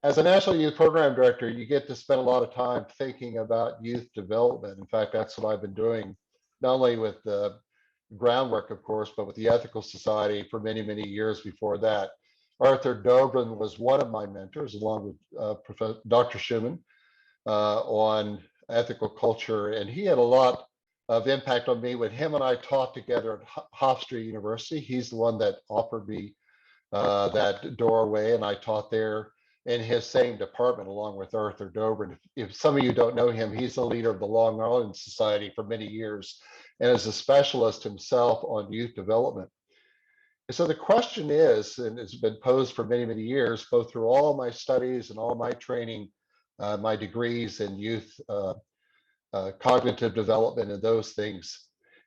As a National Youth Program Director, you get to spend a lot of time thinking about youth development. In fact, that's what I've been doing, not only with the groundwork, of course, but with the Ethical Society for many, many years before that. Arthur Dobrin was one of my mentors, along with Dr. Schumann, on ethical culture, and he had a lot of impact on me when him and I taught together at Hofstra University. He's the one that offered me that doorway, and I taught there in his same department along with Arthur Dobrin. If some of you don't know him, he's the leader of the Long Island Society for many years and is a specialist himself on youth development. And so the question is, and it's been posed for many, many years, both through all my studies and all my training, my degrees in youth cognitive development and those things,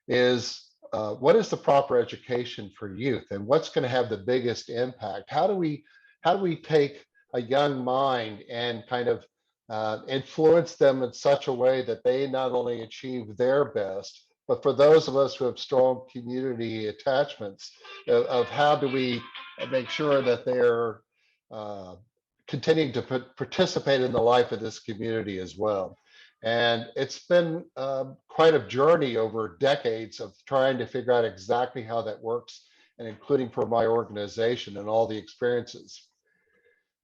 is what is the proper education for youth, and what's going to have the biggest impact? How do we take a young mind and kind of influence them in such a way that they not only achieve their best, but for those of us who have strong community attachments, of how do we make sure that they're continuing to participate in the life of this community as well. And it's been quite a journey over decades of trying to figure out exactly how that works, and including for my organization and all the experiences.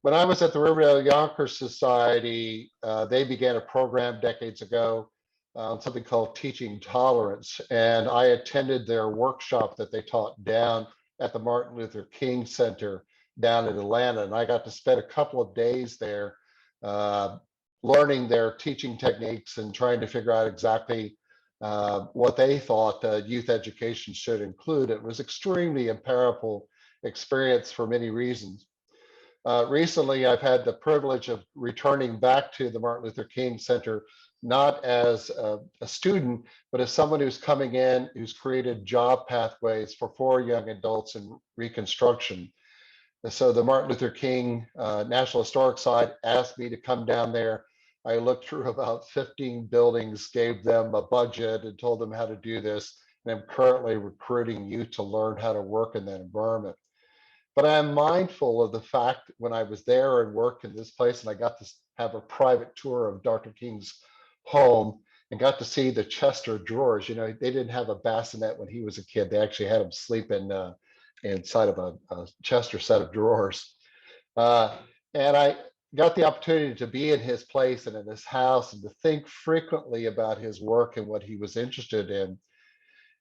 When I was at the Riverdale Yonkers Society, they began a program decades ago, something called Teaching Tolerance. And I attended their workshop that they taught down at the Martin Luther King Center down in Atlanta. And I got to spend a couple of days there learning their teaching techniques and trying to figure out exactly what they thought youth education should include. It was extremely powerful experience for many reasons. Recently, I've had the privilege of returning back to the Martin Luther King Center, not as a student, but as someone who's coming in, who's created job pathways for 4 young adults in Reconstruction. And so the Martin Luther King National Historic Site asked me to come down there. I looked through about 15 buildings, gave them a budget and told them how to do this. And I'm currently recruiting youth to learn how to work in that environment. But I'm mindful of the fact when I was there and worked in this place, and I got to have a private tour of Dr. King's home and got to see the Chester drawers. You know, they didn't have a bassinet when he was a kid. They actually had him sleep in inside of a Chester set of drawers. And I got the opportunity to be in his place and in his house and to think frequently about his work and what he was interested in.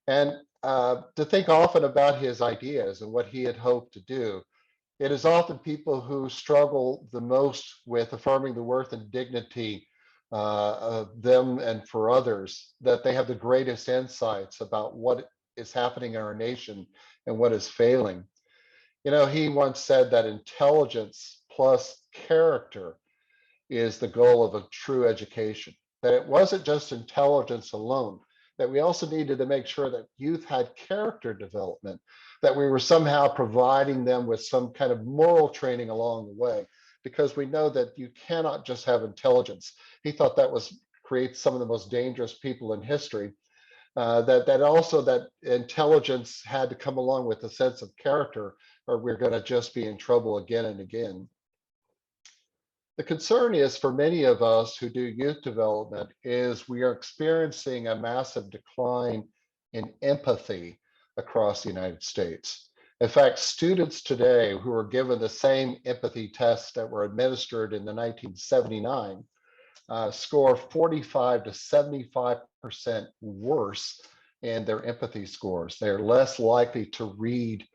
And to think often about his ideas and what he had hoped to do. It is often people who struggle the most with affirming the worth and dignity of them and for others, that they have the greatest insights about what is happening in our nation and what is failing. You know, he once said that intelligence plus character is the goal of a true education, that it wasn't just intelligence alone, that we also needed to make sure that youth had character development, that we were somehow providing them with some kind of moral training along the way, because we know that you cannot just have intelligence. He thought that creates some of the most dangerous people in history. That also that intelligence had to come along with a sense of character, or we're going to just be in trouble again and again. The concern is for many of us who do youth development is we are experiencing a massive decline in empathy across the United States. In fact, students today who are given the same empathy tests that were administered in the 1979 score 45 to 75% worse in their empathy scores. They're less likely to read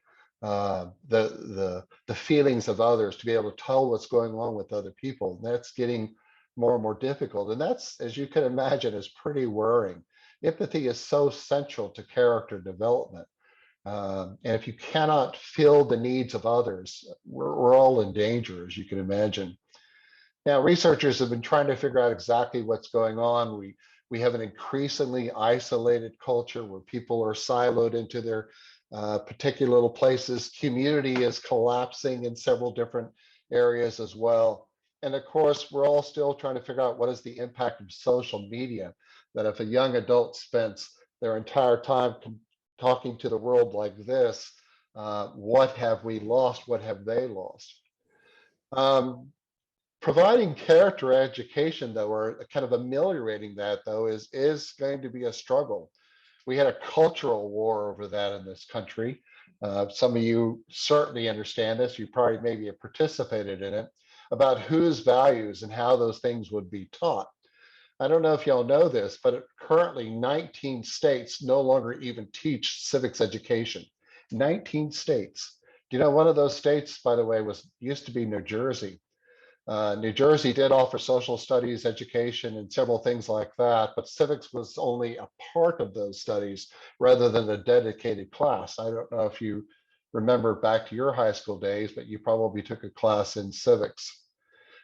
the feelings of others, to be able to tell what's going on with other people. And that's getting more and more difficult. And that's, as you can imagine, is pretty worrying. Empathy is so central to character development. And if you cannot feel the needs of others, we're all in danger, as you can imagine. Now, researchers have been trying to figure out exactly what's going on. We have an increasingly isolated culture where people are siloed into their particular little places. Community is collapsing in several different areas as well. And of course, we're all still trying to figure out what is the impact of social media, that if a young adult spends their entire time talking to the world like this, what have we lost? What have they lost? Providing character education, though, or kind of ameliorating that, though, is going to be a struggle. We had a cultural war over that in this country. Some of you certainly understand this. You probably maybe have participated in it, about whose values and how those things would be taught. I don't know if y'all know this, but currently 19 states no longer even teach civics education. 19 states. Do you know one of those states, by the way, used to be New Jersey. New Jersey did offer social studies education and several things like that, but civics was only a part of those studies rather than a dedicated class. I don't know if you remember back to your high school days, but you probably took a class in civics.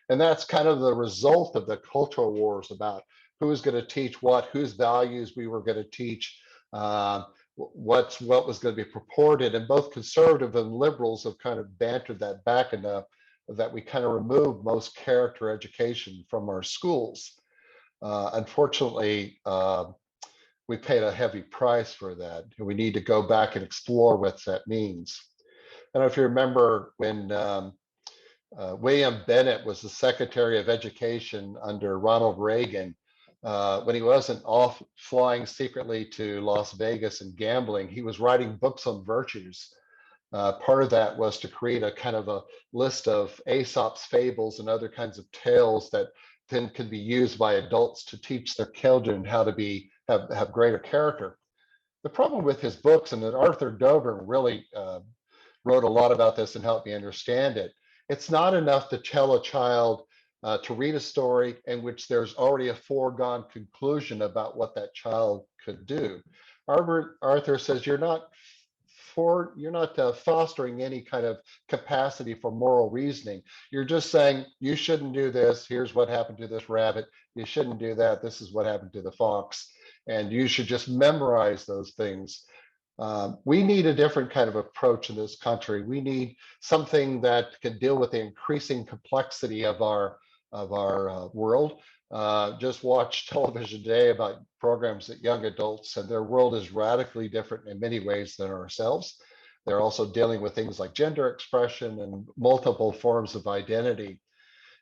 And that's kind of the result of the cultural wars about who was going to teach what, whose values we were going to teach, what was going to be purported. And both conservative and liberals have kind of bantered that back enough that we kind of removed most character education from our schools. Unfortunately, we paid a heavy price for that. We need to go back and explore what that means. I don't know if you remember when William Bennett was the Secretary of Education under Ronald Reagan. When he wasn't off flying secretly to Las Vegas and gambling, he was writing books on virtues. Part of that was to create a kind of a list of Aesop's fables and other kinds of tales that then could be used by adults to teach their children how to have greater character. The problem with his books, and that Arthur Dover really wrote a lot about this and helped me understand it, it's not enough to tell a child to read a story in which there's already a foregone conclusion about what that child could do. Arthur says you're not fostering any kind of capacity for moral reasoning. You're just saying you shouldn't do this. Here's what happened to this rabbit. You shouldn't do that. This is what happened to the fox. And you should just memorize those things. We need a different kind of approach in this country. We need something that can deal with the increasing complexity of our world. Just watch television today about programs that young adults, and their world is radically different in many ways than ourselves. They're also dealing with things like gender expression and multiple forms of identity.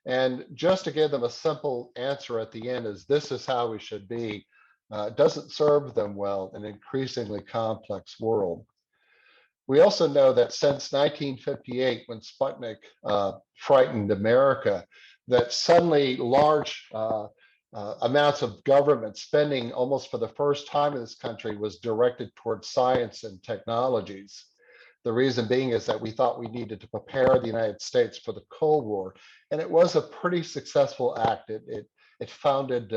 And just to give them a simple answer at the end is this is how we should be, doesn't serve them well in an increasingly complex world. We also know that since 1958, when Sputnik frightened America, that suddenly large amounts of government spending almost for the first time in this country was directed towards science and technologies. The reason being is that we thought we needed to prepare the United States for the Cold War. And it was a pretty successful act. It founded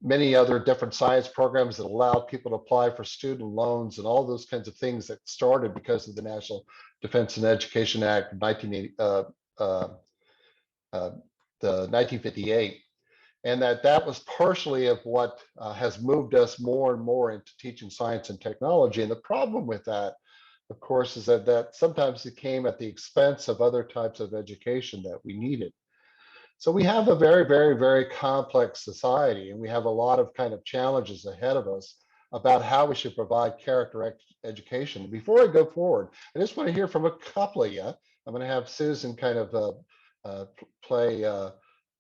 many other different science programs that allowed people to apply for student loans and all those kinds of things that started because of the National Defense and Education Act of 1958. And that was partially of what has moved us more and more into teaching science and technology. And the problem with that, of course, is that sometimes it came at the expense of other types of education that we needed. So we have a very, very, very complex society, and we have a lot of kind of challenges ahead of us about how we should provide character education. Before I go forward, I just want to hear from a couple of you. I'm going to have Susan kind of play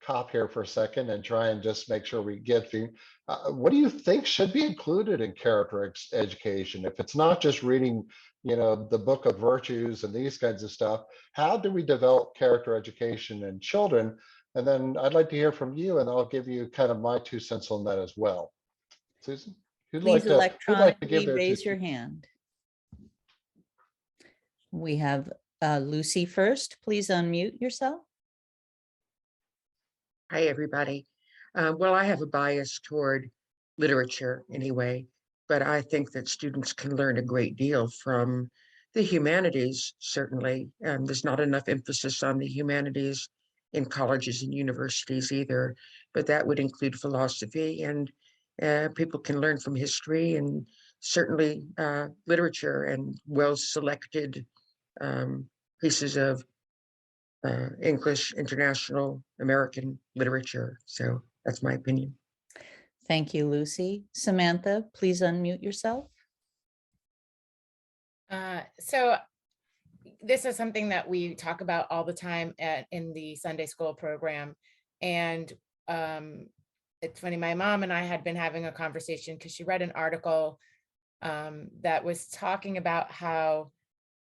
cop here for a second and try and just make sure we get through. What do you think should be included in character education? If it's not just reading, the book of virtues and these kinds of stuff, how do we develop character education in children? And then I'd like to hear from you, and I'll give you kind of my 2 cents on that as well. Susan, Please electronically raise your hand. We have Lucy first. Please unmute yourself. Hi, everybody. Well, I have a bias toward literature anyway, but I think that students can learn a great deal from the humanities, certainly. There's not enough emphasis on the humanities in colleges and universities either, but that would include philosophy, and people can learn from history and certainly literature and well-selected pieces of English, international, American literature. So that's my opinion. Thank you, Lucy. Samantha, please unmute yourself. this is something that we talk about all the time in the Sunday school program. And it's funny, my mom and I had been having a conversation because she read an article that was talking about how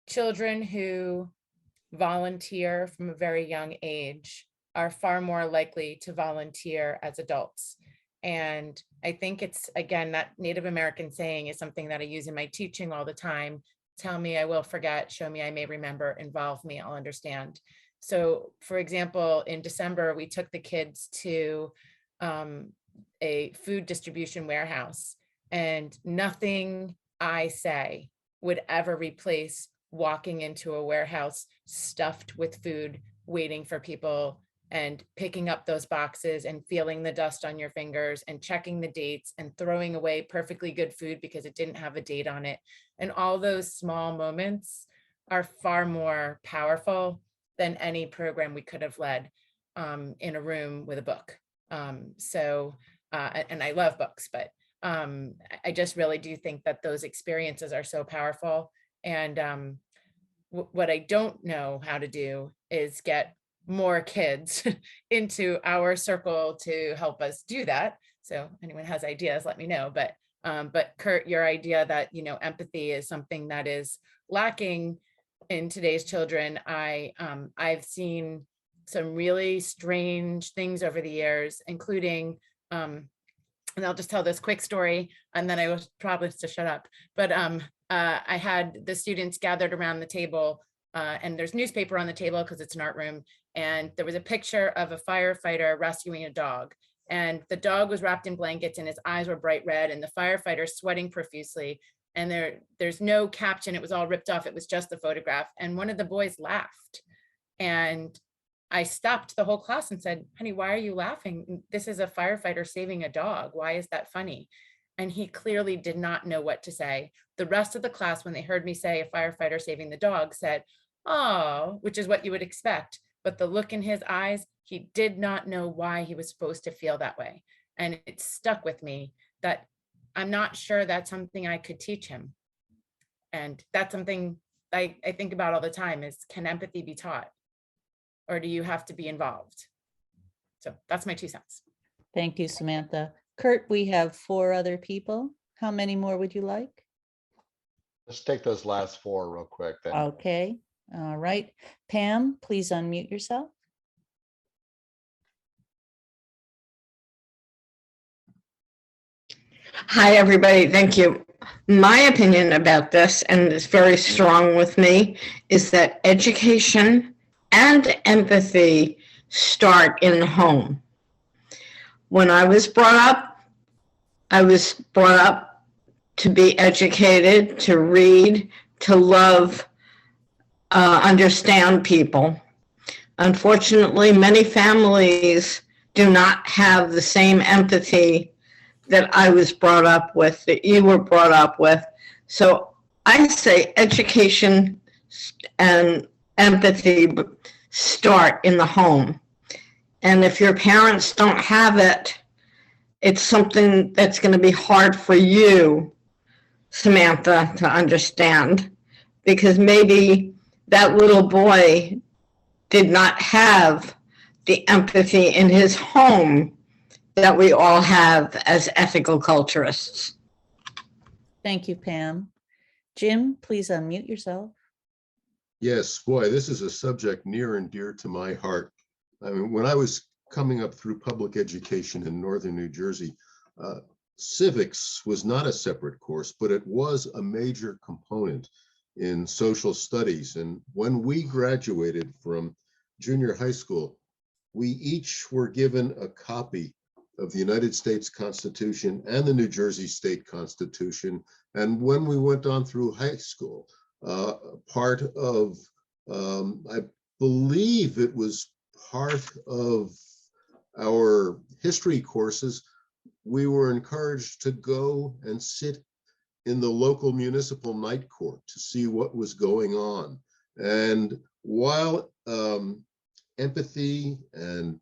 children who volunteer from a very young age are far more likely to volunteer as adults. And I think it's, again, that Native American saying is something that I use in my teaching all the time. Tell me, I will forget. Show me, I may remember. Involve me, I'll understand. So, for example, in December, we took the kids to a food distribution warehouse, and nothing I say would ever replace walking into a warehouse stuffed with food, waiting for people, and picking up those boxes and feeling the dust on your fingers and checking the dates and throwing away perfectly good food because it didn't have a date on it. And all those small moments are far more powerful than any program we could have led in a room with a book. And I love books, but I just really do think that those experiences are so powerful. And what I don't know how to do is get more kids into our circle to help us do that. So anyone has ideas, let me know. But Curt, your idea that, empathy is something that is lacking in today's children. I've seen some really strange things over the years, including, and I'll just tell this quick story and then I will probably to shut up. But I had the students gathered around the table and there's newspaper on the table because it's an art room. And there was a picture of a firefighter rescuing a dog. And the dog was wrapped in blankets and his eyes were bright red and the firefighter sweating profusely. And there's no caption. It was all ripped off. It was just the photograph. And one of the boys laughed. And I stopped the whole class and said, honey, why are you laughing? This is a firefighter saving a dog. Why is that funny? And he clearly did not know what to say. The rest of the class, when they heard me say a firefighter saving the dog, said, oh, which is what you would expect. But the look in his eyes, he did not know why he was supposed to feel that way. And it stuck with me that I'm not sure that's something I could teach him. And that's something I think about all the time is, can empathy be taught? Or do you have to be involved? So that's my 2 cents. Thank you, Samantha. Curt, we have 4 other people. How many more would you like? Let's take those last 4 real quick then. Okay, all right. Pam, please unmute yourself. Hi, everybody. Thank you. My opinion about this, and it's very strong with me, is that education and empathy start in the home. When I was brought up to be educated, to read, to love, understand people. Unfortunately, many families do not have the same empathy that I was brought up with, that you were brought up with. So I say education and empathy start in the home. And if your parents don't have it, it's something that's going to be hard for you, Samantha, to understand, because maybe that little boy did not have the empathy in his home that we all have as ethical culturists. Thank you, Pam. Jim, please unmute yourself. Yes, boy, this is a subject near and dear to my heart. I mean, when I was coming up through public education in northern New Jersey, civics was not a separate course, but it was a major component in social studies. And when we graduated from junior high school, we each were given a copy of the United States Constitution and the New Jersey State Constitution. And when we went on through high school, part of, I believe it was part of our history courses, we were encouraged to go and sit in the local municipal night court to see what was going on. And while empathy and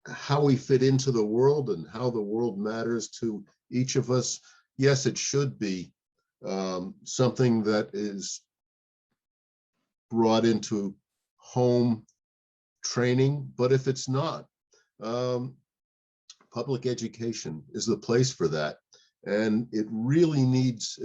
how we fit into the world and how the world matters to each of us, yes, it should be something that is brought into home training, but if it's not, public education is the place for that. And it really needs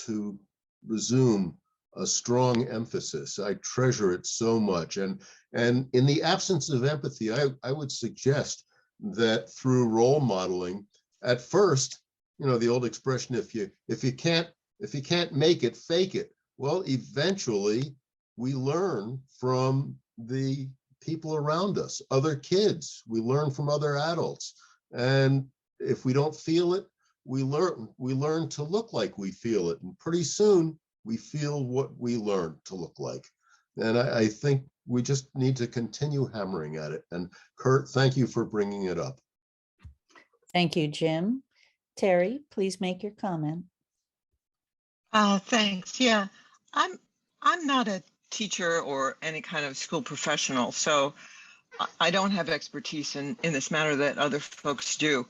to resume a strong emphasis. I treasure it so much. And in the absence of empathy, I would suggest that through role modeling, at first, you know, the old expression, if you can't make it, fake it. Well, eventually we learn from the people around us, other kids, we learn from other adults. And if we don't feel it, we learn to look like we feel it. And pretty soon we feel what we learn to look like. And I think we just need to continue hammering at it. And Curt, thank you for bringing it up. Thank you, Jim. Terry, please make your comment. Thanks. Yeah, I'm not a teacher or any kind of school professional, so I don't have expertise in this matter that other folks do.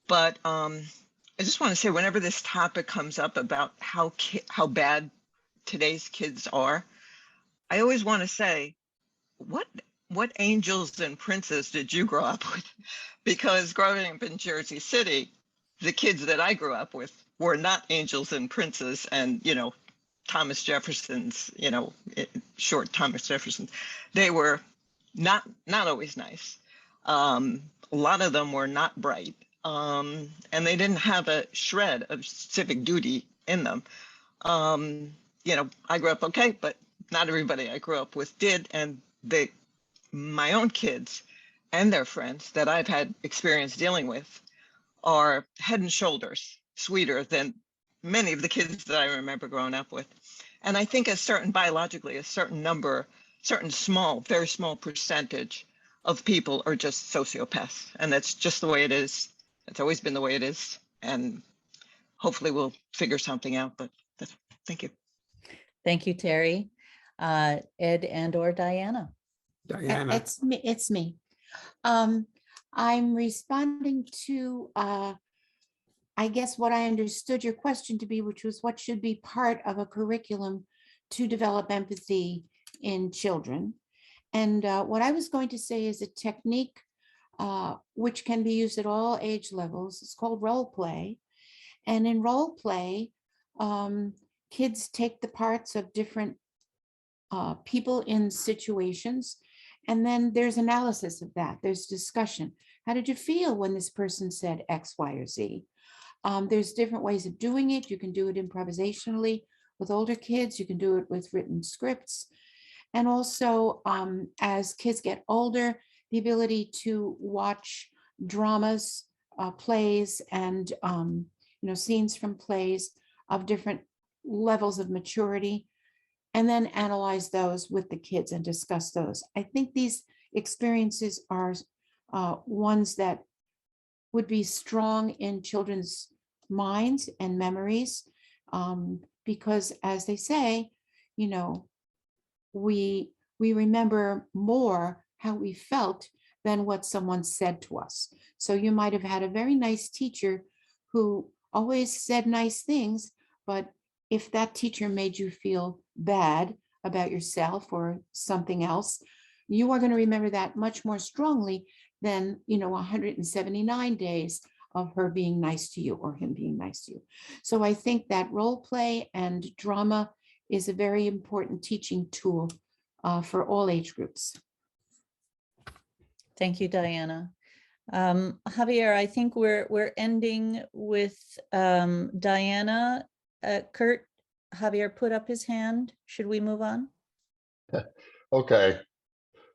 But I just want to say, whenever this topic comes up about how bad today's kids are, I always want to say, what angels and princes did you grow up with? Because growing up in Jersey City, the kids that I grew up with were not angels and princes, and Thomas Jefferson's, short Thomas Jefferson. They were not always nice. A lot of them were not bright, and they didn't have a shred of civic duty in them. I grew up okay, but not everybody I grew up with did, and my own kids and their friends that I've had experience dealing with are head and shoulders sweeter than many of the kids that I remember growing up with. And I think biologically, a certain number, very small percentage of people are just sociopaths. And that's just the way it is. It's always been the way it is. And hopefully we'll figure something out, but thank you. Thank you, Terry. Ed and or Diana. Diana. It's me. I'm responding to, I guess, what I understood your question to be, which was what should be part of a curriculum to develop empathy in children. And what I was going to say is a technique which can be used at all age levels. It's called role play. And in role play, kids take the parts of different people in situations. And then there's analysis of that. There's discussion. How did you feel when this person said X, Y, or Z? There's different ways of doing it. You can do it improvisationally with older kids. You can do it with written scripts. And also, as kids get older, the ability to watch dramas, plays, and scenes from plays of different levels of maturity, and then analyze those with the kids and discuss those. I think these experiences are ones that would be strong in children's minds and memories, because as they say, we remember more how we felt than what someone said to us. So you might have had a very nice teacher who always said nice things, but if that teacher made you feel bad about yourself or something else, you are going to remember that much more strongly than 179 days of her being nice to you or him being nice to you. So I think that role play and drama is a very important teaching tool for all age groups. Thank you, Diana. Javier, I think we're ending with Diana. Curt, Javier put up his hand. Should we move on? Okay.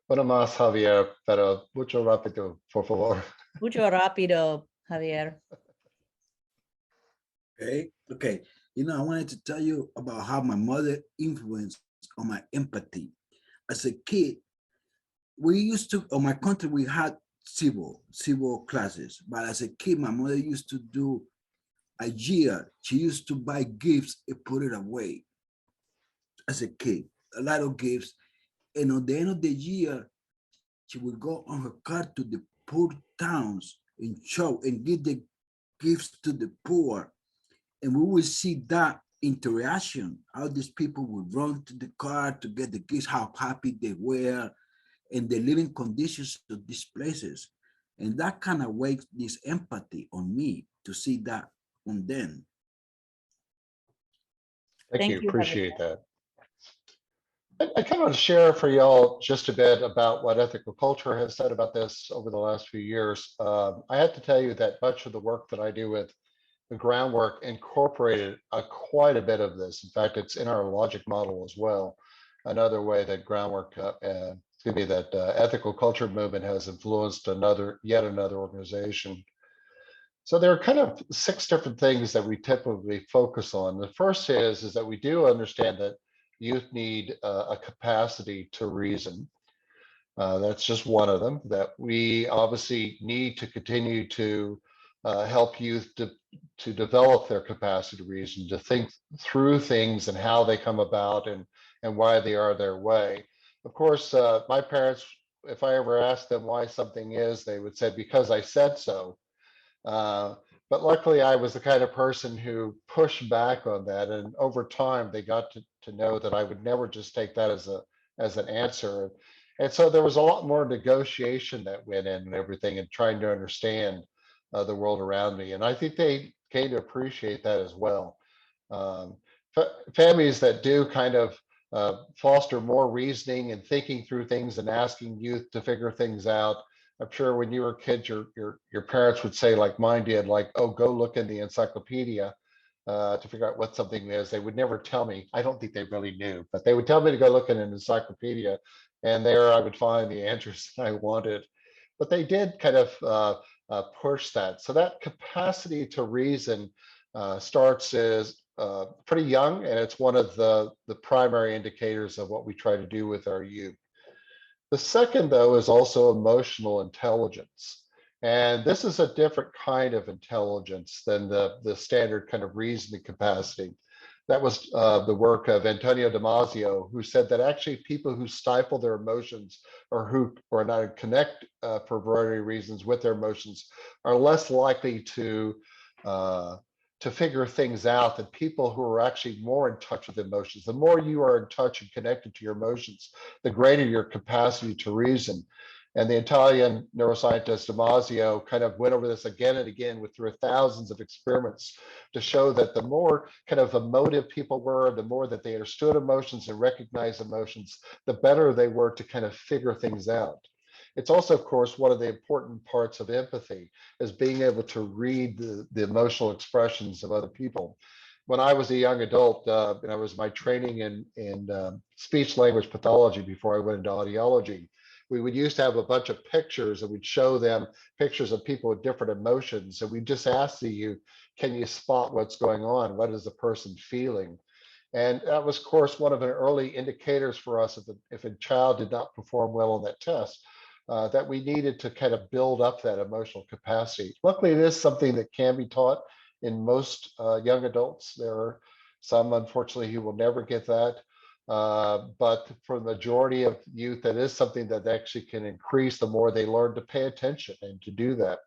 Bueno más, Javier, pero mucho rápido, por favor. Mucho rápido, Javier. Okay. I wanted to tell you about how my mother influenced on my empathy. As a kid, on my country, we had civil classes, but as a kid, my mother used to do a year. She used to buy gifts and put it away. As a kid, a lot of gifts. And at the end of the year, she would go on her car to the poor towns and show and give the gifts to the poor. And we would see that interaction, how these people would run to the car to get the kids, how happy they were, and the living conditions of these places. And that kind of wakes this empathy on me to see that on them. Thank you, Javier. appreciate that. I kind of want to share for y'all just a bit about what ethical culture has said about this over the last few years. I have to tell you that much of the work that I do with the groundwork incorporated quite a bit of this. In fact, it's in our logic model as well. Another way that groundwork, excuse me, that ethical culture movement has influenced yet another organization. So there are kind of 6 different things that we typically focus on. The first is that we do understand that youth need a capacity to reason. That's just one of them, that we obviously need to continue to help youth to develop their capacity to reason, to think through things and how they come about and why they are their way. Of course, my parents, if I ever asked them why something is, they would say, because I said so. But luckily, I was the kind of person who pushed back on that, and over time, they got to know that I would never just take that as an answer. And so there was a lot more negotiation that went in and everything, and trying to understand the world around me. And I think they came to appreciate that as well. Families that do kind of foster more reasoning and thinking through things and asking youth to figure things out. I'm sure when you were kids, your parents would say, like mine did, like, oh, go look in the encyclopedia to figure out what something is. They would never tell me. I don't think they really knew, but they would tell me to go look in an encyclopedia, and there I would find the answers that I wanted. But they did kind of push that. So that capacity to reason starts as pretty young, and it's one of the primary indicators of what we try to do with our youth. The second, though, is also emotional intelligence. And this is a different kind of intelligence than the standard kind of reasoning capacity. That was the work of Antonio Damasio, who said that actually people who stifle their emotions or who are not connect for a variety of reasons with their emotions are less likely to figure things out than people who are actually more in touch with emotions. The more you are in touch and connected to your emotions, the greater your capacity to reason. And the Italian neuroscientist Damasio kind of went over this again and again through thousands of experiments to show that the more kind of emotive people were, the more that they understood emotions and recognized emotions, the better they were to kind of figure things out. It's also, of course, one of the important parts of empathy is being able to read the emotional expressions of other people. When I was a young adult, and I was my training in speech language pathology before I went into audiology, we would used to have a bunch of pictures and we'd show them pictures of people with different emotions. And we just ask the youth, can you spot what's going on? What is the person feeling? And that was, of course, one of the early indicators for us if a child did not perform well on that test, that we needed to kind of build up that emotional capacity. Luckily, it is something that can be taught in most young adults. There are some, unfortunately, who will never get that. But for the majority of youth, that is something that actually can increase the more they learn to pay attention and to do that.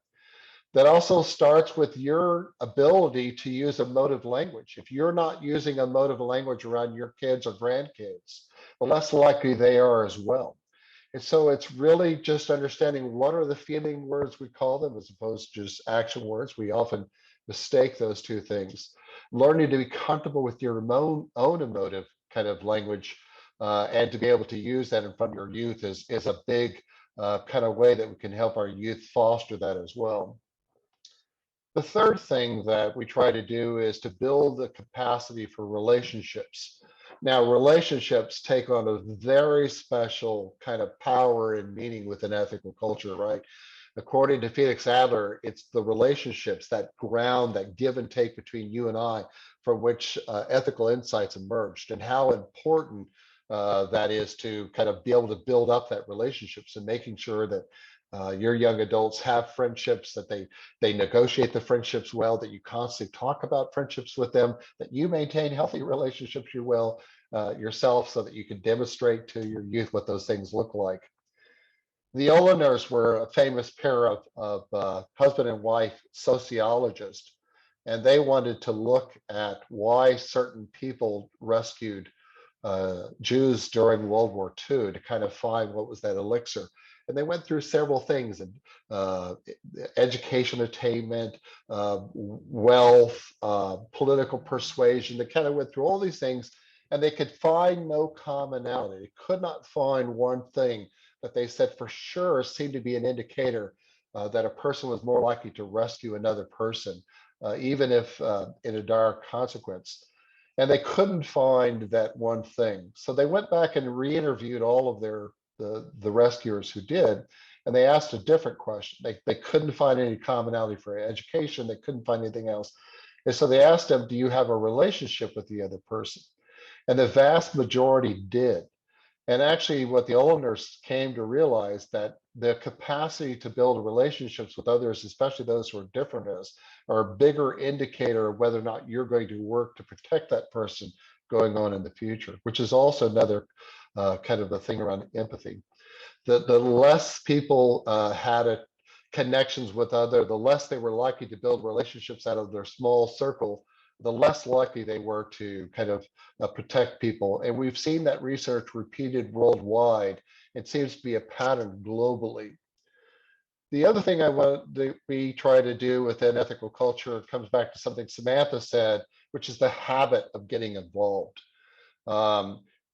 That also starts with your ability to use emotive language. If you're not using emotive language around your kids or grandkids, the less likely they are as well. And so it's really just understanding what are the feeling words, we call them, as opposed to just action words. We often mistake those two things. Learning to be comfortable with your own emotive kind of language and to be able to use that in front of your youth is a big kind of way that we can help our youth foster that as well. The third thing that we try to do is to build the capacity for relationships. Now, relationships take on a very special kind of power and meaning within ethical culture, right? According to Felix Adler, it's the relationships, that ground, that give and take between you and I, from which ethical insights emerged, and how important that is to kind of be able to build up that relationships and making sure that your young adults have friendships, that they negotiate the friendships well, that you constantly talk about friendships with them, that you maintain healthy relationships yourself so that you can demonstrate to your youth what those things look like. The Oleners were a famous pair of husband and wife sociologists And they wanted to look at why certain people rescued Jews during World War II to kind of find what was that elixir. And they went through several things, and education attainment, wealth, political persuasion. They kind of went through all these things, and they could find no commonality. They could not find one thing that they said for sure seemed to be an indicator that a person was more likely to rescue another person, even if in a dire consequence. And they couldn't find that one thing. So they went back and re-interviewed all of the rescuers who did, and they asked a different question. They couldn't find any commonality for education. They couldn't find anything else. And so they asked them, do you have a relationship with the other person? And the vast majority did. And actually what the owners came to realize that the capacity to build relationships with others, especially those who are different as, are a bigger indicator of whether or not you're going to work to protect that person going on in the future, which is also another kind of a thing around empathy. The less people had connections with other, the less they were likely to build relationships out of their small circle, the less likely they were to kind of protect people. And we've seen that research repeated worldwide. It seems to be a pattern globally. The other thing we try to do within ethical culture comes back to something Samantha said, which is the habit of getting involved.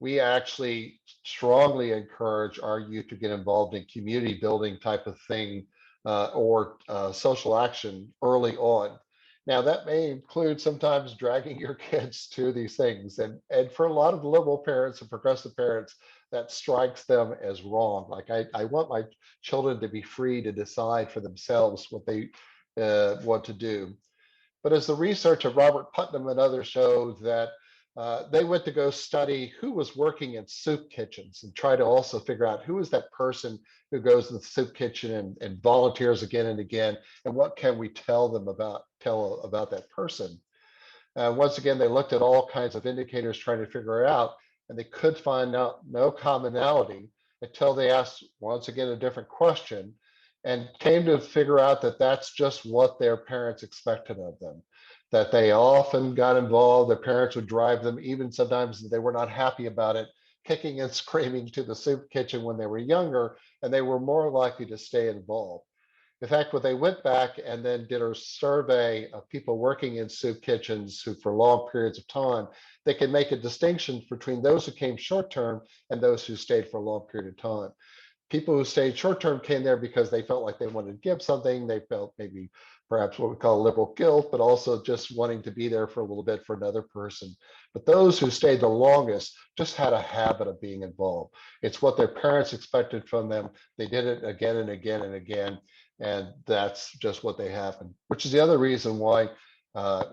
We actually strongly encourage our youth to get involved in community building type of thing or social action early on. Now, that may include sometimes dragging your kids to these things. And for a lot of liberal parents and progressive parents, that strikes them as wrong. Like, I want my children to be free to decide for themselves what they want to do. But as the research of Robert Putnam and others showed that they went to go study who was working in soup kitchens and try to also figure out who is that person who goes to the soup kitchen and volunteers again and again, and what can we tell them about that person. Once again, they looked at all kinds of indicators trying to figure it out, and they could find out no commonality until they asked once again a different question and came to figure out that that's just what their parents expected of them. That they often got involved, their parents would drive them, even sometimes they were not happy about it, kicking and screaming to the soup kitchen when they were younger, and they were more likely to stay involved. In fact, when they went back and then did a survey of people working in soup kitchens who for long periods of time, they could make a distinction between those who came short-term and those who stayed for a long period of time. People who stayed short-term came there because they felt like they wanted to give something. They felt maybe perhaps what we call liberal guilt, but also just wanting to be there for a little bit for another person. But those who stayed the longest just had a habit of being involved. It's what their parents expected from them. They did it again and again and again. And that's just what they happened, which is the other reason why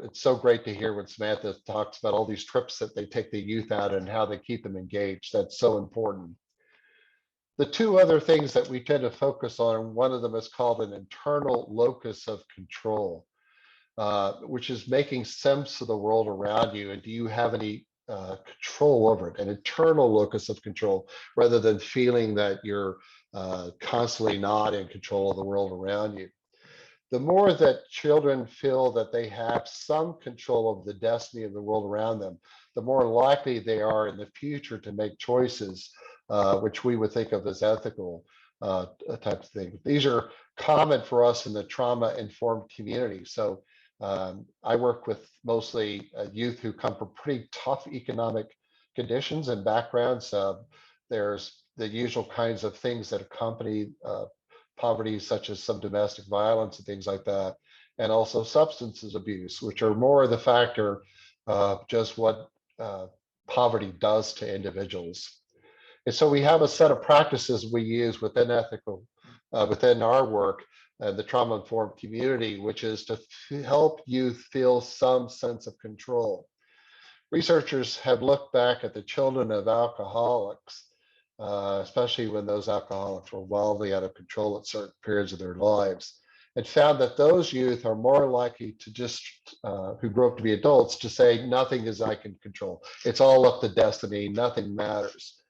it's so great to hear when Samantha talks about all these trips that they take the youth out and how they keep them engaged. That's so important. The two other things that we tend to focus on, one of them is called an internal locus of control, which is making sense of the world around you. And do you have any control over it? An internal locus of control, rather than feeling that you're constantly not in control of the world around you. The more that children feel that they have some control of the destiny of the world around them, the more likely they are in the future to make choices which we would think of as ethical type of thing. These are common for us in the trauma-informed community. So I work with mostly youth who come from pretty tough economic conditions and backgrounds. There's the usual kinds of things that accompany poverty, such as some domestic violence and things like that, and also substances abuse, which are more the factor of just what poverty does to individuals. And so we have a set of practices we use within within our work, the trauma-informed community, which is to help youth feel some sense of control. Researchers have looked back at the children of alcoholics, especially when those alcoholics were wildly out of control at certain periods of their lives, and found that those youth are more likely to just, who grow up to be adults, to say, nothing is I can control. It's all up to destiny, nothing matters.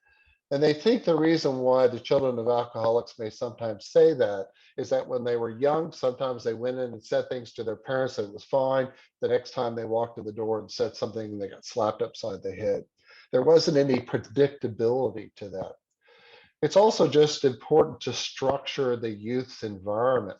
And they think the reason why the children of alcoholics may sometimes say that is that when they were young, sometimes they went in and said things to their parents and it was fine. The next time they walked in the door and said something, they got slapped upside the head. There wasn't any predictability to that. It's also just important to structure the youth's environment.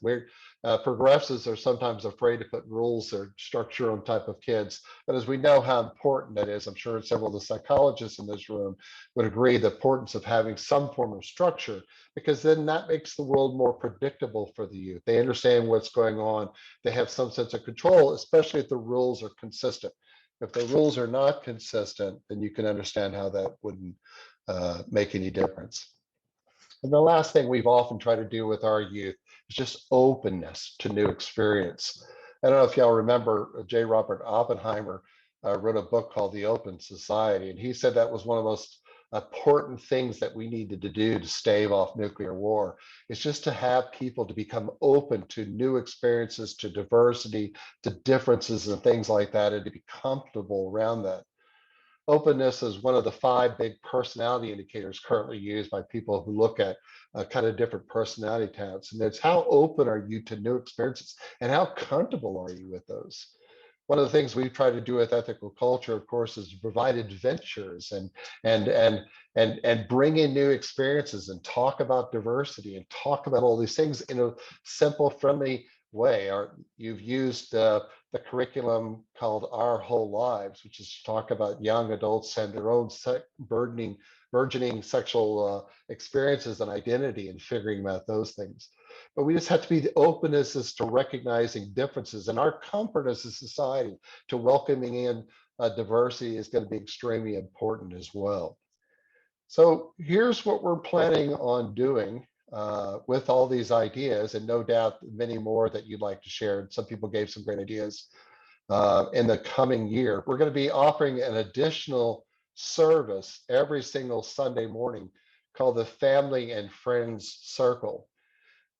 Progressives are sometimes afraid to put rules or structure on type of kids, but as we know how important that is, I'm sure several of the psychologists in this room would agree the importance of having some form of structure, because then that makes the world more predictable for the youth. They understand what's going on. They have some sense of control, especially if the rules are consistent. If the rules are not consistent, then you can understand how that wouldn't make any difference. And the last thing we've often tried to do with our youth is just openness to new experience. I don't know if y'all remember, J. Robert Oppenheimer wrote a book called The Open Society, and he said that was one of the most important things that we needed to do to stave off nuclear war. It's just to have people to become open to new experiences, to diversity, to differences and things like that, and to be comfortable around that. Openness is one of the 5 big personality indicators currently used by people who look at kind of different personality types. And it's how open are you to new experiences and how comfortable are you with those? One of the things we try to do with ethical culture, of course, is to provide adventures and bring in new experiences and talk about diversity and talk about all these things in a simple, friendly way. You've used the curriculum called Our Whole Lives, which is to talk about young adults and their own burgeoning sexual experiences and identity and figuring out those things. But we just have to be the openness as to recognizing differences, and our comfort as a society to welcoming in diversity is going to be extremely important as well. So here's what we're planning on doing with all these ideas, and no doubt many more that you'd like to share. Some people gave some great ideas in the coming year. We're going to be offering an additional service every single Sunday morning called the Family and Friends Circle.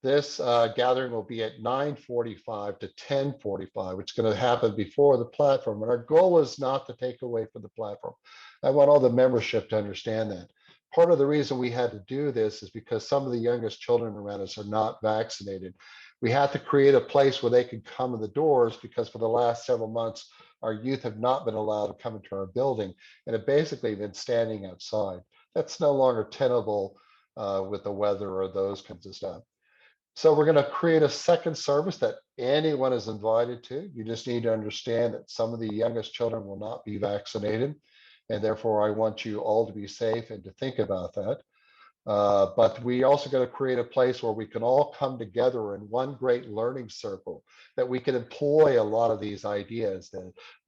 This gathering will be at 9:45 to 10:45, which is going to happen before the platform. And our goal is not to take away from the platform. I want all the membership to understand that. Part of the reason we had to do this is because some of the youngest children around us are not vaccinated. We have to create a place where they can come in the doors, because for the last several months, our youth have not been allowed to come into our building and have basically been standing outside. That's no longer tenable with the weather or those kinds of stuff. So we're going to create a second service that anyone is invited to. You just need to understand that some of the youngest children will not be vaccinated, and therefore I want you all to be safe and to think about that. But we also got to create a place where we can all come together in one great learning circle, that we can employ a lot of these ideas,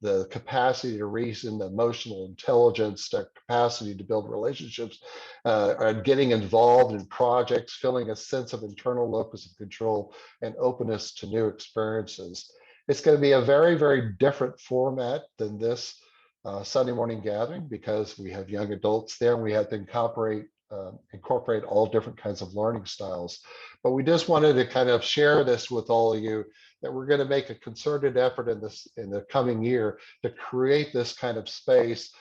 the capacity to reason, the emotional intelligence, the capacity to build relationships, and getting involved in projects, feeling a sense of internal locus of control and openness to new experiences. It's going to be a very, very different format than this Sunday morning gathering, because we have young adults there and we have to incorporate all different kinds of learning styles. But we just wanted to kind of share this with all of you, that we're going to make a concerted effort in the coming year to create this kind of space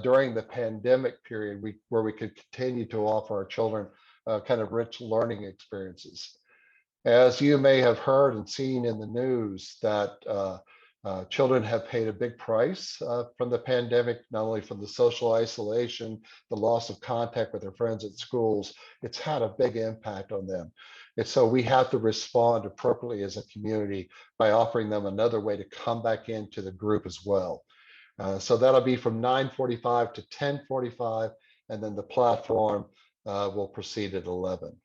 during the pandemic period, where we could continue to offer our children kind of rich learning experiences. As you may have heard and seen in the news, that children have paid a big price from the pandemic, not only from the social isolation, the loss of contact with their friends at schools. It's had a big impact on them. And so we have to respond appropriately as a community by offering them another way to come back into the group as well. So that'll be from 9:45 to 10:45, and then the platform will proceed at 11.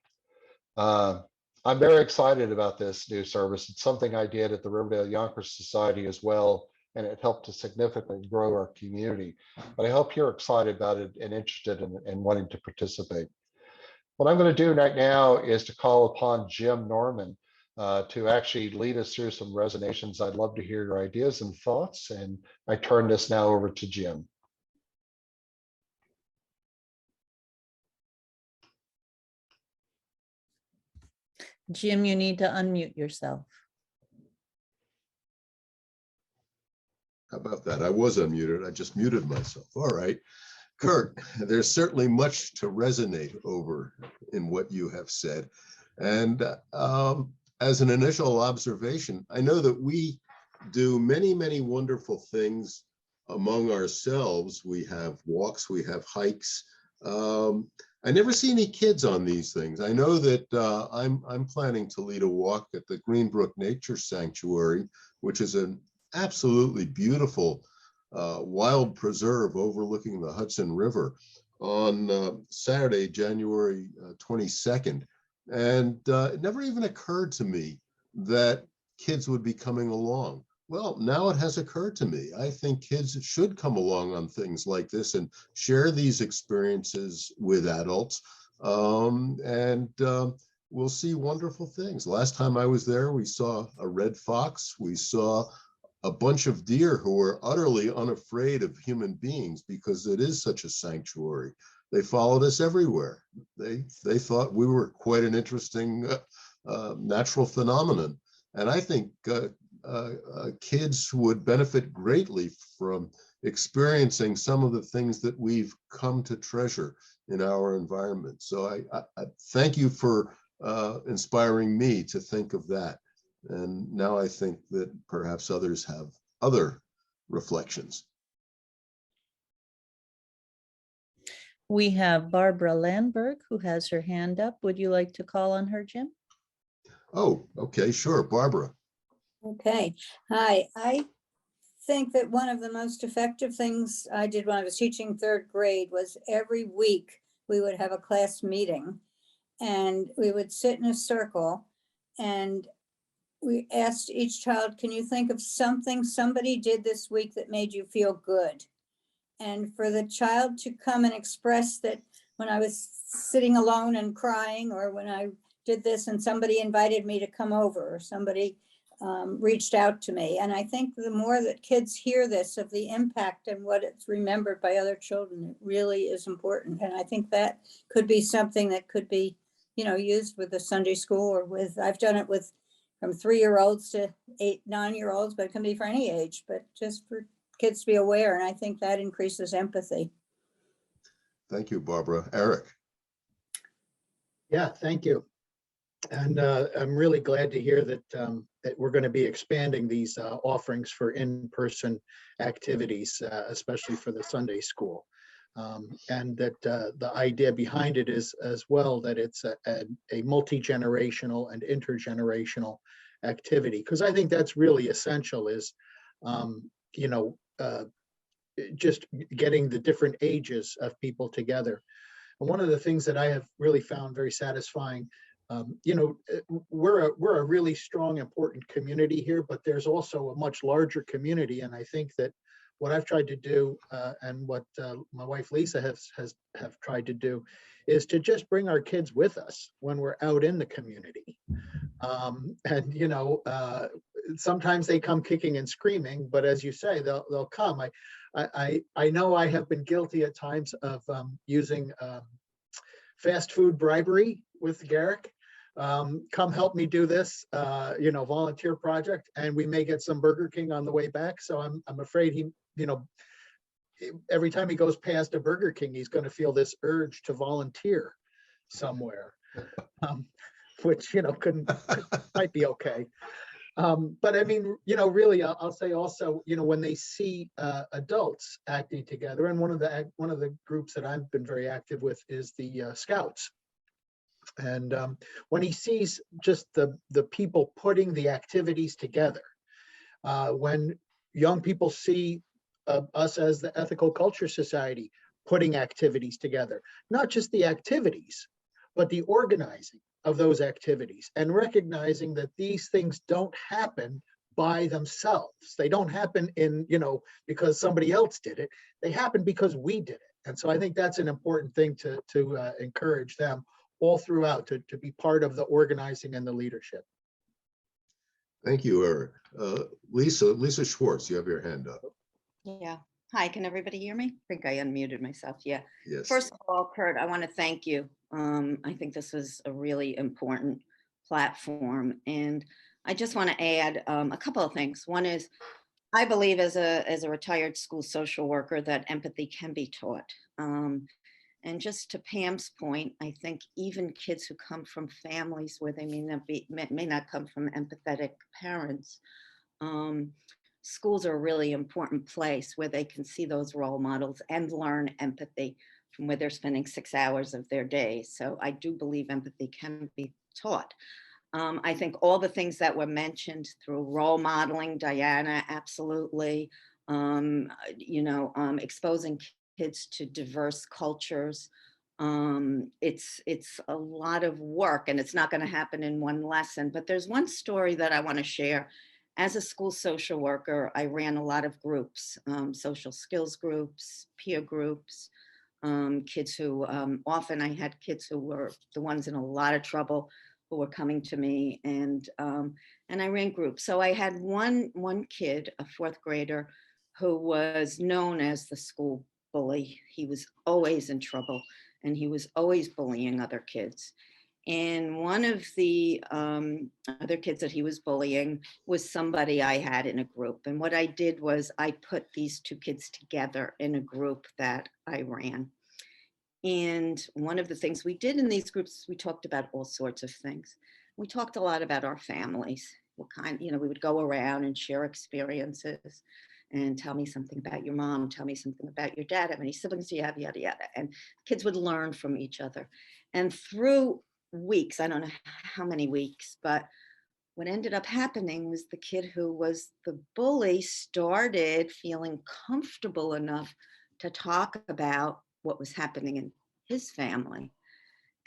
I'm very excited about this new service. It's something I did at the Riverdale Yonkers Society as well, and it helped to significantly grow our community. But I hope you're excited about it and interested in wanting to participate. What I'm going to do right now is to call upon Jim Norman to actually lead us through some resonations. I'd love to hear your ideas and thoughts, and I turn this now over to Jim. Jim, you need to unmute yourself. How about that? I was unmuted. I just muted myself. All right. Curt, there's certainly much to resonate over in what you have said. And as an initial observation, I know that we do many, many wonderful things among ourselves. We have walks, we have hikes. I never see any kids on these things. I know that I'm planning to lead a walk at the Greenbrook Nature Sanctuary, which is an absolutely beautiful wild preserve overlooking the Hudson River on Saturday, January 22nd. And it never even occurred to me that kids would be coming along. Well, now it has occurred to me. I think kids should come along on things like this and share these experiences with adults. We'll see wonderful things. Last time I was there, we saw a red fox. We saw a bunch of deer who were utterly unafraid of human beings because it is such a sanctuary. They followed us everywhere. They thought we were quite an interesting natural phenomenon. And I think kids would benefit greatly from experiencing some of the things that we've come to treasure in our environment. So I thank you for inspiring me to think of that. And now I think that perhaps others have other reflections. We have Barbara Landberg, who has her hand up. Would you like to call on her, Jim? Oh, okay, sure, Barbara. Okay, hi. I think that one of the most effective things I did when I was teaching third grade was every week we would have a class meeting and we would sit in a circle and we asked each child, can you think of something somebody did this week that made you feel good? And for the child to come and express that when I was sitting alone and crying, or when I did this and somebody invited me to come over, or somebody reached out to me. And I think the more that kids hear this of the impact and what it's remembered by other children, it really is important. And I think that could be something that could be, used with the Sunday school or with, I've done it with from 3-year-olds to 8, 9-year-olds, but it can be for any age, but just for kids to be aware. And I think that increases empathy. Thank you, Barbara. Eric. Yeah, thank you. And I'm really glad to hear that that we're going to be expanding these offerings for in-person activities, especially for the Sunday school. And that the idea behind it is as well that it's a multi-generational and intergenerational activity, because I think that's really essential is, just getting the different ages of people together. And one of the things that I have really found very satisfying, we're a really strong, important community here, but there's also a much larger community. And I think that what I've tried to do and what my wife Lisa have tried to do is to just bring our kids with us when we're out in the community. Sometimes they come kicking and screaming, but as you say, they'll come. I know I have been guilty at times of using fast food bribery with Garrick. Come help me do this, volunteer project, and we may get some Burger King on the way back. So I'm afraid he, every time he goes past a Burger King, he's going to feel this urge to volunteer somewhere, which might be okay. But I mean, really, I'll say also, when they see adults acting together, and one of the groups that I've been very active with is the Scouts. And when he sees just the people putting the activities together, when young people see us as the Ethical Culture Society putting activities together, not just the activities, but the organizing of those activities, and recognizing that these things don't happen by themselves. They don't happen because somebody else did it. They happen because we did it. And so I think that's an important thing to encourage them all throughout to be part of the organizing and the leadership. Thank you, Eric. Lisa Schwartz, you have your hand up. Yeah. Hi, can everybody hear me? I think I unmuted myself. Yeah. Yes. First of all, Curt, I want to thank you. I think this is a really important platform. And I just want to add a couple of things. One is, I believe as a retired school social worker that empathy can be taught. And just to Pam's point, I think even kids who come from families where they may not come from empathetic parents, schools are a really important place where they can see those role models and learn empathy from where they're spending 6 hours of their day. So I do believe empathy can be taught. I think all the things that were mentioned through role modeling, Diana, absolutely, exposing kids to diverse cultures. It's a lot of work, and it's not going to happen in one lesson, but there's one story that I want to share. As a school social worker, I ran a lot of groups, social skills groups, peer groups, kids who often I had kids who were the ones in a lot of trouble who were coming to me, and I ran groups. So I had one kid, a 4th grader, who was known as the school bully. He was always in trouble, and he was always bullying other kids. And one of the other kids that he was bullying was somebody I had in a group. And what I did was I put these 2 kids together in a group that I ran. And one of the things we did in these groups, we talked about all sorts of things. We talked a lot about our families. We would go around and share experiences and tell me something about your mom, tell me something about your dad, how many siblings do you have, yada, yada. And kids would learn from each other. And through weeks, I don't know how many weeks, but what ended up happening was the kid who was the bully started feeling comfortable enough to talk about what was happening in his family.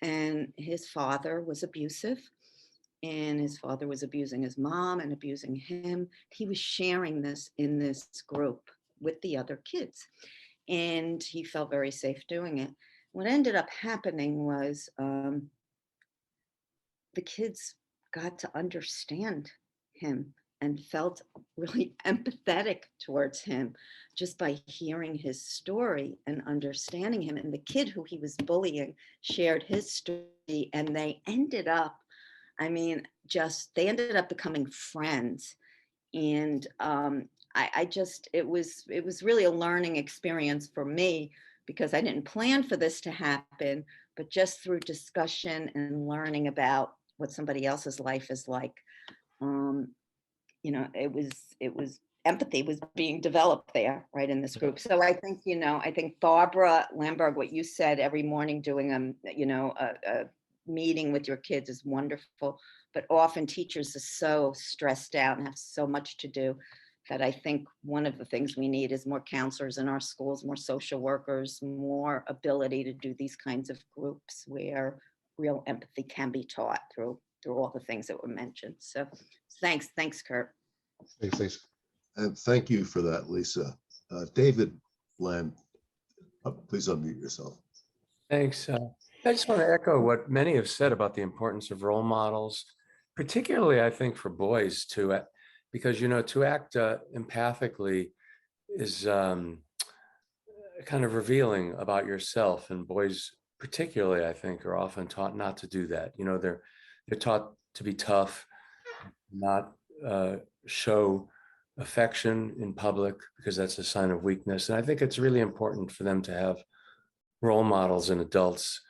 And his father was abusive, and his father was abusing his mom and abusing him. He was sharing this in this group with the other kids, and he felt very safe doing it. What ended up happening was the kids got to understand him and felt really empathetic towards him just by hearing his story and understanding him. And the kid who he was bullying shared his story, and they ended up, they ended up becoming friends. And it was really a learning experience for me, because I didn't plan for this to happen, but just through discussion and learning about what somebody else's life is like, it was empathy was being developed there, right, in this group. So I think Barbara Lamberg, what you said, every morning doing a meeting with your kids is wonderful, but often teachers are so stressed out and have so much to do that I think one of the things we need is more counselors in our schools, more social workers, more ability to do these kinds of groups where real empathy can be taught through all the things that were mentioned. So thanks, Curt. Thanks. And thank you for that, Lisa. David Lamb, please unmute yourself. Thanks. I just want to echo what many have said about the importance of role models, particularly, I think, for boys too, because, to act empathically is kind of revealing about yourself, and boys particularly, I think, are often taught not to do that. They're taught to be tough, not show affection in public, because that's a sign of weakness. And I think it's really important for them to have role models in adults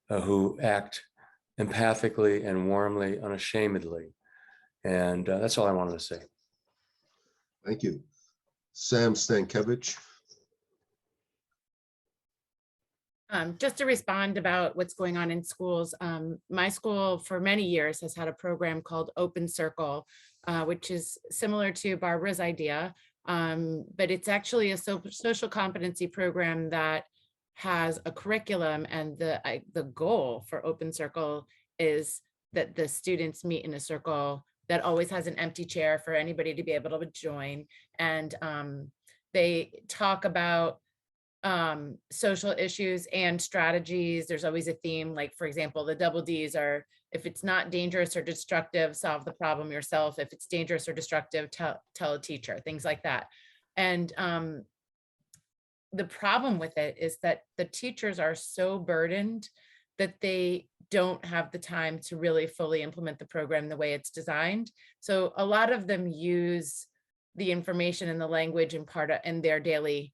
who act empathically and warmly, unashamedly. And that's all I wanted to say. Thank you. Sam Stankiewicz. Just to respond about what's going on in schools, my school for many years has had a program called Open Circle, which is similar to Barbara's idea, but it's actually a social competency program that has a curriculum, and the goal for Open Circle is that the students meet in a circle that always has an empty chair for anybody to be able to join, and they talk about social issues and strategies. There's always a theme, like, for example, the double D's are: if it's not dangerous or destructive, solve the problem yourself. If it's dangerous or destructive, tell a teacher, things like that. And the problem with it is that the teachers are so burdened that they don't have the time to really fully implement the program the way it's designed. So a lot of them use the information and the language and part of in their daily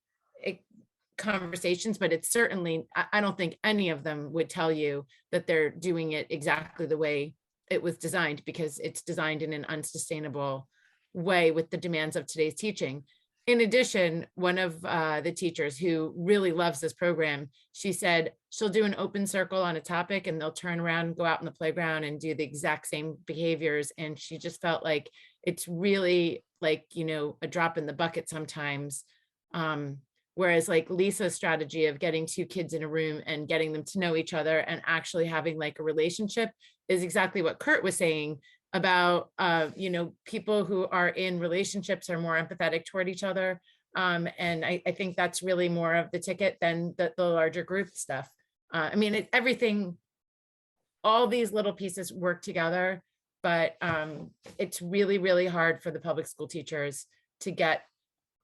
conversations, but it's certainly, I don't think any of them would tell you that they're doing it exactly the way it was designed, because it's designed in an unsustainable way with the demands of today's teaching. In addition, one of the teachers who really loves this program, she said she'll do an open circle on a topic and they'll turn around and go out in the playground and do the exact same behaviors. And she just felt like it's really like, you know, a drop in the bucket sometimes. Whereas like Lisa's strategy of getting two kids in a room and getting them to know each other and actually having like a relationship is exactly what Curt was saying about, you know, people who are in relationships are more empathetic toward each other. And I think that's really more of the ticket than the larger group stuff. I mean, everything, all these little pieces work together, but it's really, really hard for the public school teachers to get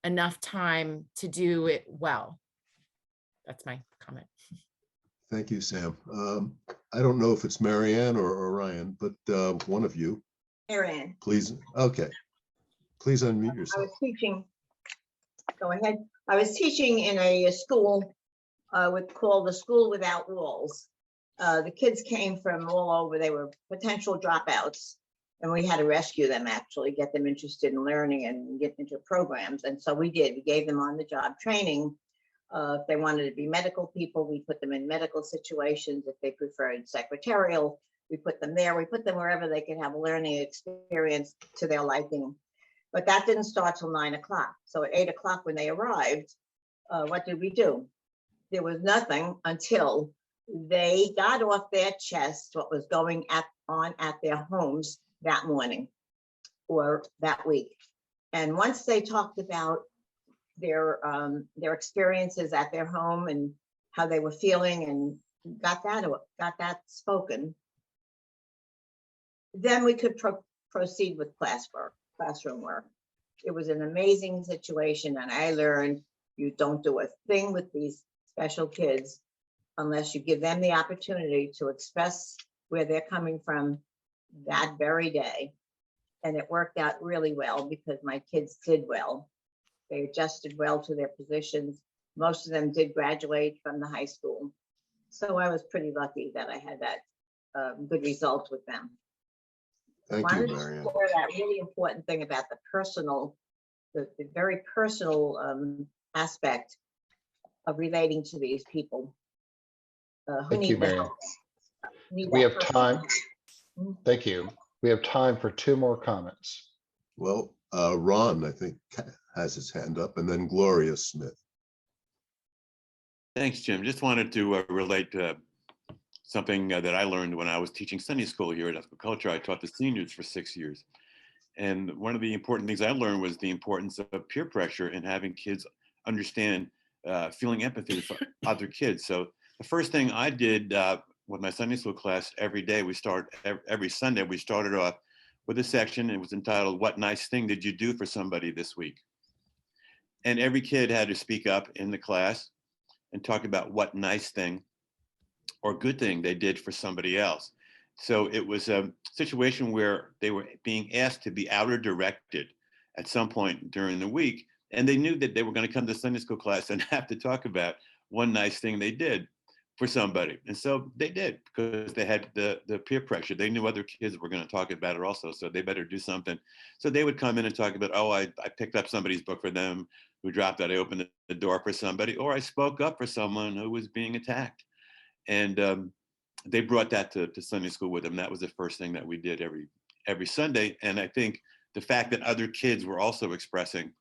enough time to do it well. That's my comment. Thank you, Sam. I don't know if it's Marianne or Orion, but one of you, Marianne, please. Okay, please unmute I yourself. was teaching, go ahead. I was teaching in a school called the School Without Walls. The kids came from all over. They were potential dropouts, and we had to rescue them, actually, get them interested in learning and get into programs. And so we did. We gave them on-the-job training. If they wanted to be medical people, we put them in medical situations. If they preferred secretarial, we put them there. We put them wherever they could have a learning experience to their liking. But that didn't start till 9 o'clock. So at 8 o'clock when they arrived, what did we do? There was nothing until they got off their chest what was going on at their homes that morning or that week. And once they talked about their experiences at their home and how they were feeling and got that spoken, then we could proceed with classroom work. It was an amazing situation, and I learned you don't do a thing with these special kids unless you give them the opportunity to express where they're coming from that very day. And it worked out really well because my kids did well. They adjusted well to their positions. Most of them did graduate from the high school. So I was pretty lucky that I had that good result with them. Thank you, Marianne. That really important thing about the personal, the very personal aspect of relating to these people. Thank you, Marianne. We have time. Thank you. We have time for 2 more comments. Well, Ron, I think, has his hand up, and then Gloria Smith. Thanks, Jim. Just wanted to relate to something that I learned when I was teaching Sunday school here at Ethical Culture. I taught the seniors for 6 years. And one of the important things I learned was the importance of peer pressure and having kids understand feeling empathy for other kids. So the first thing I did with my Sunday school class every day, every Sunday, we started off with a section. It was entitled, "What Nice Thing Did You Do for Somebody This Week?" And every kid had to speak up in the class and talk about what nice thing or good thing they did for somebody else. So it was a situation where they were being asked to be outer directed at some point during the week. And they knew that they were going to come to Sunday school class and have to talk about one nice thing they did for somebody. And so they did, because they had the peer pressure. They knew other kids were going to talk about it also, so they better do something. So they would come in and talk about, oh, I picked up somebody's book for them who dropped that. I opened the door for somebody, or I spoke up for someone who was being attacked. And they brought that to Sunday school with them. That was the first thing that we did every Sunday. And I think the fact that other kids were also expressing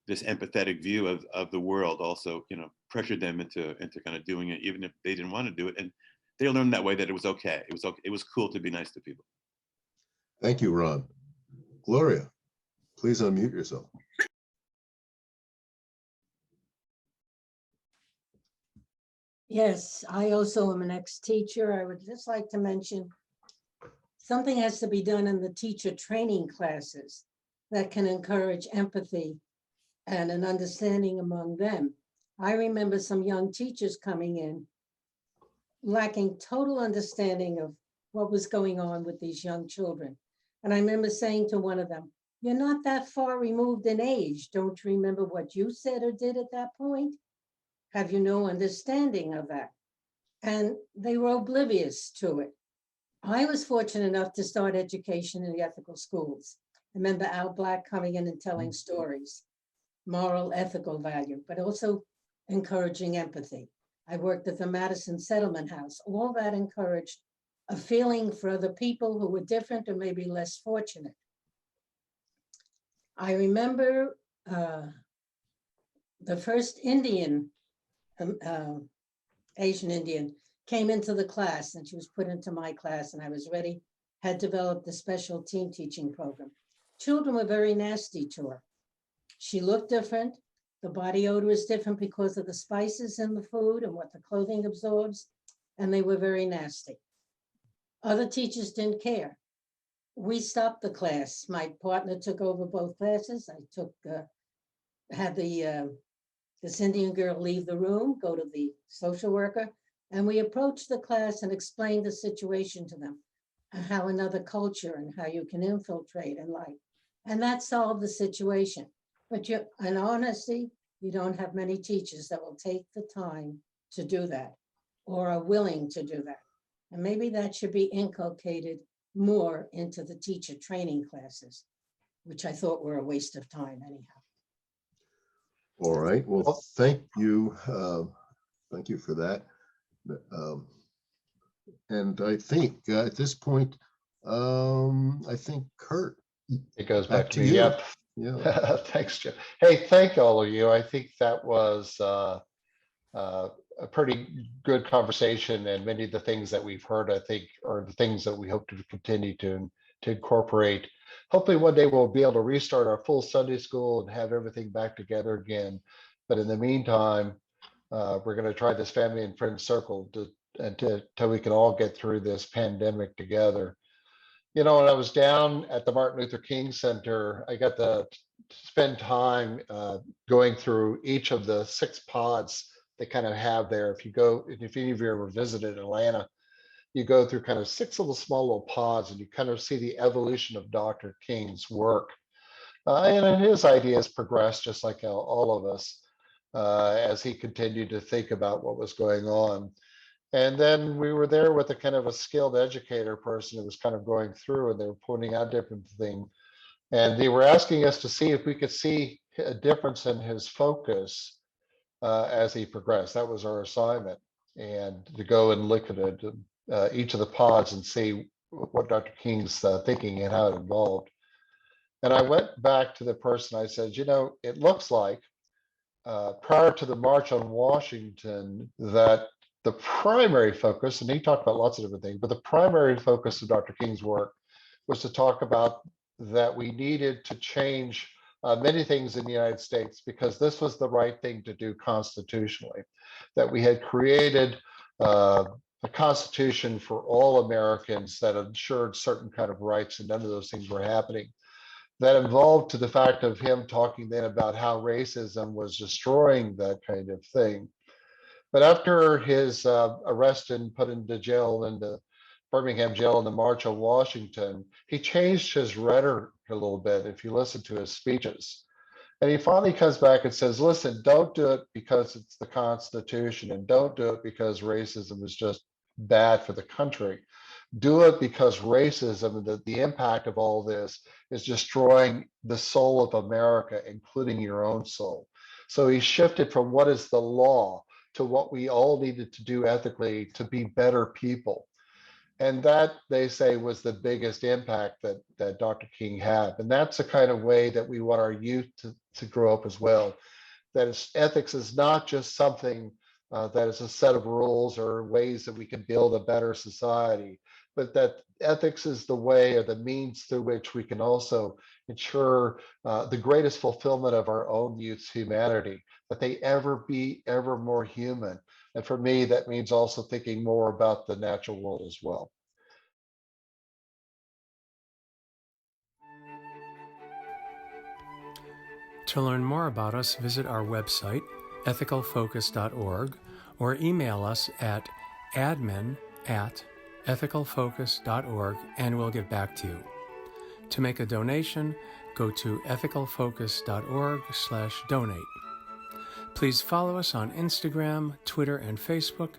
this empathetic view of the world also, you know, pressured them into kind of doing it, even if they didn't want to do it. And they learned that way that it was okay. It was okay. It was cool to be nice to people. Thank you, Ron. Gloria, please unmute yourself. Yes, I also am an ex-teacher. I would just like to mention something has to be done in the teacher training classes that can encourage empathy and an understanding among them. I remember some young teachers coming in lacking total understanding of what was going on with these young children. And I remember saying to one of them, you're not that far removed in age. Don't you remember what you said or did at that point? Have you no understanding of that? And they were oblivious to it. I was fortunate enough to start education in the ethical schools. I remember Al Black coming in and telling stories, moral, ethical value, but also encouraging empathy. I worked at the Madison Settlement House. All that encouraged a feeling for other people who were different or maybe less fortunate. I remember the first Indian, Asian Indian, came into the class, and she was put into my class, and I was ready, had developed a special team teaching program. Children were very nasty to her. She looked different. The body odor was different because of the spices in the food and what the clothing absorbs, and they were very nasty. Other teachers didn't care. We stopped the class. My partner took over both classes. I had this Indian girl leave the room, go to the social worker, and we approached the class and explained the situation to them, and how another culture and how you can infiltrate in life. And that solved the situation. But in honesty, you don't have many teachers that will take the time to do that or are willing to do that. And maybe that should be inculcated more into the teacher training classes, which I thought were a waste of time anyhow. All right, well, thank you. Thank you for that. And I think at this point, I think Curt. It goes back to me. you. Yep. Yeah. Thanks, Jim. Hey, thank all of you. I think that was a pretty good conversation, and many of the things that we've heard, I think, are the things that we hope to continue to incorporate. Hopefully one day we'll be able to restart our full Sunday school and have everything back together again. But in the meantime, we're going to try this family and friend circle until we can all get through this pandemic together. You know, when I was down at the Martin Luther King Center, I got to spend time going through each of the 6 pods they kind of have there. If any of you ever visited Atlanta, you go through kind of 6 small little pods, and you kind of see the evolution of Dr. King's work. And his ideas progressed just like all of us as he continued to think about what was going on. And then we were there with a kind of a skilled educator person who was kind of going through, and they were pointing out different things. And they were asking us to see if we could see a difference in his focus as he progressed. That was our assignment, and to go and look at each of the pods and see what Dr. King's thinking and how it evolved. And I went back to the person, I said, you know, it looks like prior to the March on Washington that the primary focus, and he talked about lots of different things, but the primary focus of Dr. King's work was to talk about that we needed to change many things in the United States because this was the right thing to do constitutionally, that we had created a constitution for all Americans that ensured certain kind of rights, and none of those things were happening. That involved to the fact of him talking then about how racism was destroying that kind of thing. But after his arrest and put into jail, in the Birmingham jail in the March on Washington, he changed his rhetoric a little bit if you listen to his speeches. And he finally comes back and says, listen, don't do it because it's the Constitution, and don't do it because racism is just bad for the country. Do it because racism and the impact of all this is destroying the soul of America, including your own soul. So he shifted from what is the law to what we all needed to do ethically to be better people. And that, they say, was the biggest impact that Dr. King had. And that's the kind of way that we want our youth to grow up as well. That ethics is not just something that is a set of rules or ways that we can build a better society, but that ethics is the way or the means through which we can also ensure the greatest fulfillment of our own youth's humanity, that they ever be ever more human. And for me, that means also thinking more about the natural world as well. To learn more about us, visit our website, ethicalfocus.org, or email us at admin@ethicalfocus.org, and we'll get back to you. To make a donation, go to ethicalfocus.org/donate. Please follow us on Instagram, Twitter, and Facebook,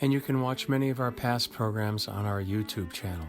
and you can watch many of our past programs on our YouTube channel.